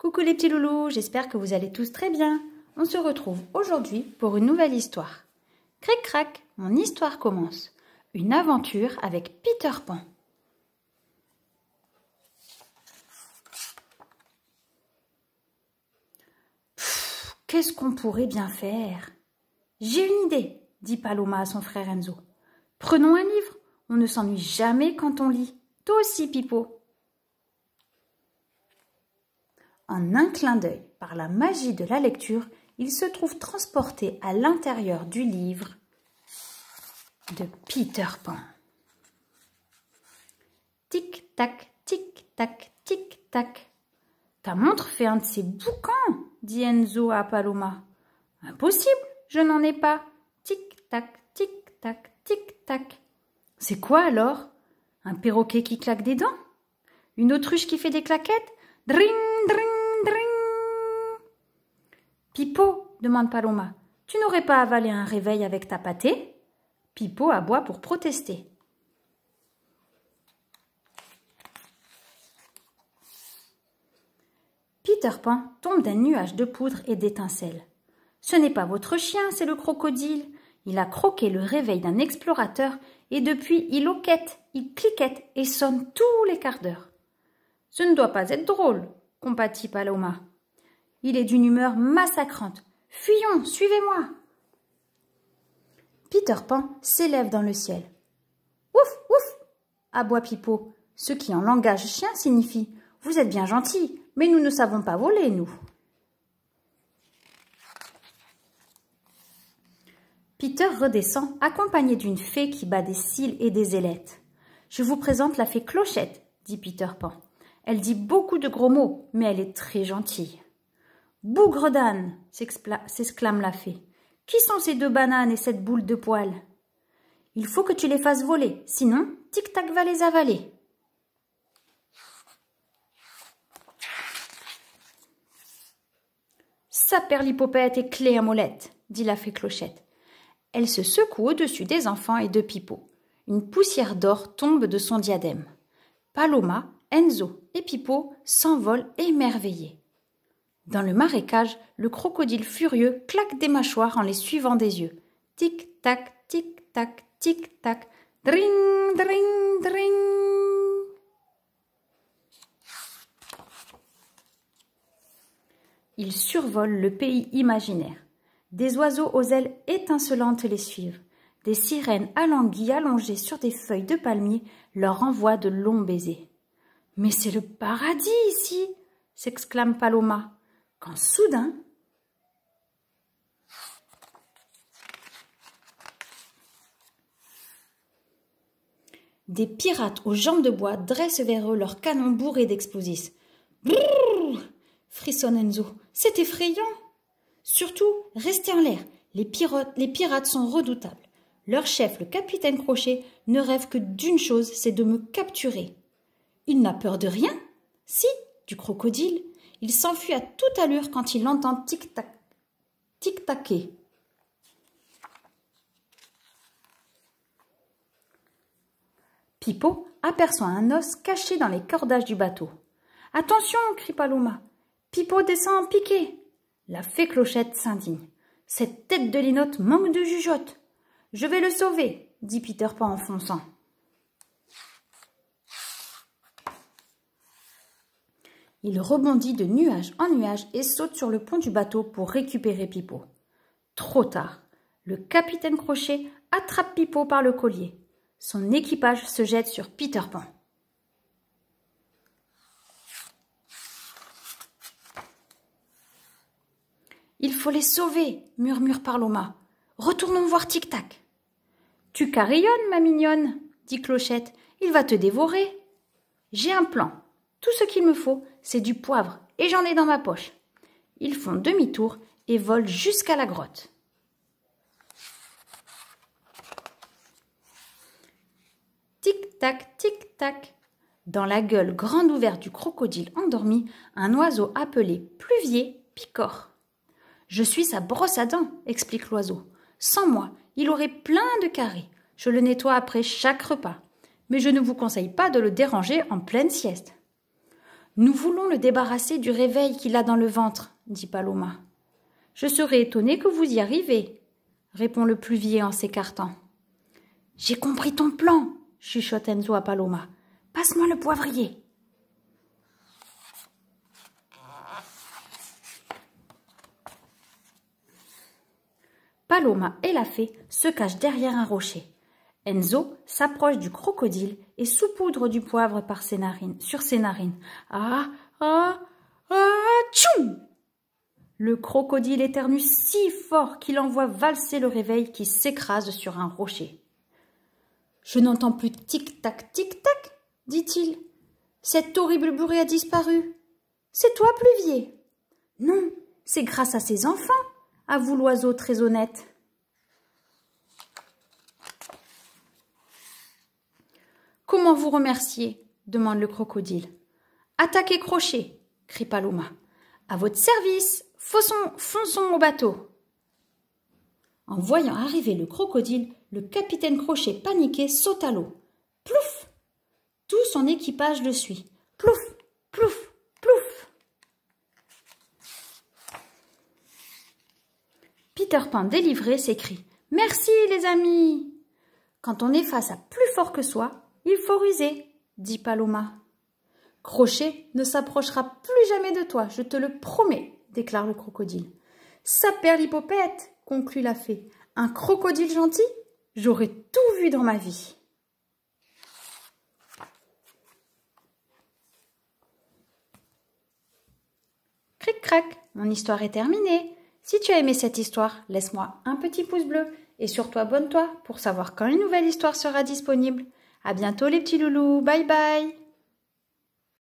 Coucou les petits loulous, j'espère que vous allez tous très bien. On se retrouve aujourd'hui pour une nouvelle histoire. Cric-crac, mon histoire commence. Une aventure avec Peter Pan. Qu'est-ce qu'on pourrait bien faire? J'ai une idée, dit Paloma à son frère Enzo. Prenons un livre, on ne s'ennuie jamais quand on lit. Toi aussi, Pipo. En un clin d'œil, par la magie de la lecture, il se trouve transporté à l'intérieur du livre de Peter Pan. Tic-tac, tic-tac, tic-tac. Ta montre fait un de ces boucans, dit Enzo à Paloma. Impossible, je n'en ai pas. Tic-tac, tic-tac, tic-tac. C'est quoi alors? Un perroquet qui claque des dents? Une autruche qui fait des claquettes? Dring, dring, dring. Pipo, demande Paloma, tu n'aurais pas avalé un réveil avec ta pâtée? Pipo aboie pour protester. Peter Pan tombe d'un nuage de poudre et d'étincelles. Ce n'est pas votre chien, c'est le crocodile. Il a croqué le réveil d'un explorateur et depuis il hoquette, il cliquette et sonne tous les quarts d'heure. Ce ne doit pas être drôle, compatit Paloma. Il est d'une humeur massacrante. Fuyons, suivez-moi. Peter Pan s'élève dans le ciel. Ouf, ouf, aboie Pipo, ce qui en langage chien signifie « Vous êtes bien gentil, mais nous ne savons pas voler, nous. » Peter redescend, accompagné d'une fée qui bat des cils et des ailettes. « Je vous présente la fée Clochette, » dit Peter Pan. « Elle dit beaucoup de gros mots, mais elle est très gentille. »« Bougre d'âne !» s'exclame la fée. « Qui sont ces deux bananes et cette boule de poil ?»« Il faut que tu les fasses voler, sinon Tic-Tac va les avaler. » Saperlipopette et clé à molette, dit la fée Clochette. Elle se secoue au-dessus des enfants et de Pipo. Une poussière d'or tombe de son diadème. Paloma, Enzo et Pipo s'envolent émerveillés. Dans le marécage, le crocodile furieux claque des mâchoires en les suivant des yeux. Tic-tac, tic-tac, tic-tac, dring, dring, dring. Il survole le pays imaginaire. Des oiseaux aux ailes étincelantes les suivent. Des sirènes alanguies allongées sur des feuilles de palmier leur envoient de longs baisers. « Mais c'est le paradis ici !» s'exclame Paloma, quand soudain... Des pirates aux jambes de bois dressent vers eux leurs canons bourrés d'explosifs. « Brrr !» frissonne Enzo. « C'est effrayant !» Surtout, restez en l'air, les pirates sont redoutables. Leur chef, le capitaine Crochet, ne rêve que d'une chose, c'est de me capturer. Il n'a peur de rien? Si, du crocodile. Il s'enfuit à toute allure quand il entend tic-tac, tic-taquer. Pipo aperçoit un os caché dans les cordages du bateau. « Attention !» crie Paloma. « Pipo descend en piqué !» La fée Clochette s'indigne. « Cette tête de linotte manque de jugeote. »« Je vais le sauver, » dit Peter Pan en fonçant. Il rebondit de nuage en nuage et saute sur le pont du bateau pour récupérer Pipo. Trop tard. Le capitaine Crochet attrape Pipo par le collier. Son équipage se jette sur Peter Pan. « Il faut les sauver, » murmure Paloma. « Retournons voir Tic-Tac. »« Tu carillonnes, ma mignonne, » dit Clochette. « Il va te dévorer. »« J'ai un plan. Tout ce qu'il me faut, c'est du poivre, et j'en ai dans ma poche. » Ils font demi-tour et volent jusqu'à la grotte. Tic-tac, tic-tac. Dans la gueule grande ouverte du crocodile endormi, un oiseau appelé Pluvier picore. « Je suis sa brosse à dents, » explique l'oiseau. « Sans moi, il aurait plein de caries. Je le nettoie après chaque repas. Mais je ne vous conseille pas de le déranger en pleine sieste. » Nous voulons le débarrasser du réveil qu'il a dans le ventre, dit Paloma. Je serais étonné que vous y arrivez, répond le pluvier en s'écartant. J'ai compris ton plan, chuchote Enzo à Paloma. Passe-moi le poivrier. Paloma et la fée se cachent derrière un rocher. Enzo s'approche du crocodile et saupoudre du poivre sur ses narines. Tchoum! Le crocodile éternue si fort qu'il envoie valser le réveil qui s'écrase sur un rocher. Je n'entends plus tic-tac, tic-tac, dit-il. Cet horrible bruit a disparu. C'est toi, pluvier? Non, c'est grâce à ces enfants, avoue l'oiseau très honnête. Comment vous remercier? Demande le crocodile. Attaquez Crochet, crie Paloma. À votre service, fonçons au bateau. En voyant arriver le crocodile, le capitaine Crochet paniqué saute à l'eau. Plouf! Tout son équipage le suit. Plouf! Plouf! Plouf! Peter Pan délivré s'écrie « Merci les amis !» Quand on est face à plus fort que soi, il faut ruser, dit Paloma. Crochet ne s'approchera plus jamais de toi, je te le promets, déclare le crocodile. Saperlipopette, conclut la fée. Un crocodile gentil? J'aurais tout vu dans ma vie. Cric-crac, mon histoire est terminée. Si tu as aimé cette histoire, laisse-moi un petit pouce bleu et surtout abonne-toi pour savoir quand une nouvelle histoire sera disponible. À bientôt les petits loulous, bye bye.